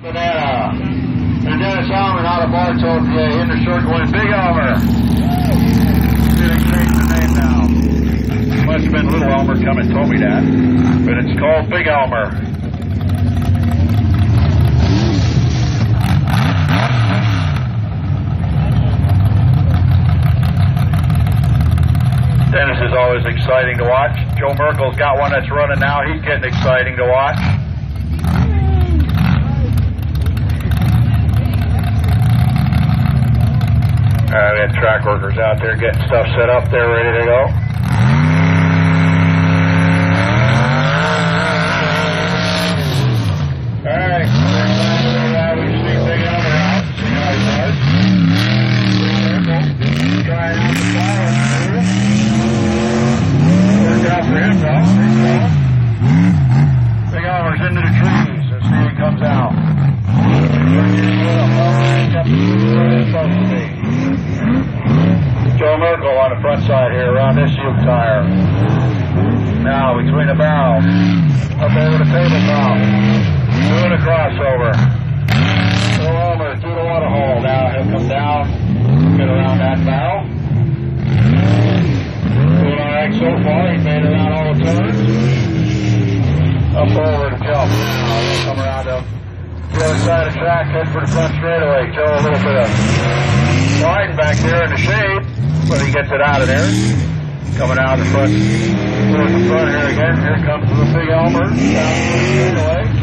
Banana. And Dennis Almond out of Bartow in the short one. Big Elmer. Did change the name now. Must have been Little Elmer come and told me that. But it's called Big Elmer. Dennis is always exciting to watch. Joe Merkel's got one that's running now. He's getting exciting to watch. We had track workers out there getting stuff set up there, ready to go. All right, we see Big Elmer out. See how he does. Trying out the flower. Worked out for him, though. Big Elmer's into the trees. Let's see if he comes out. Supposed to be. Joe Merkel on the front side here around this yoke tire. Now between the barrels. Up over the tabletop. Doing a crossover. Joe Elmer through the water hole. Now he'll come down. Get around that barrel. Doing alright so far. He's made around all the turns. Up over the jump. Now he'll come around the other side of the track, head for the front straightaway. Joe a little bit of sliding back there in the shade, but he gets it out of there. Coming out the front, towards the front here again. Here comes the Big Elmer down the straightaway.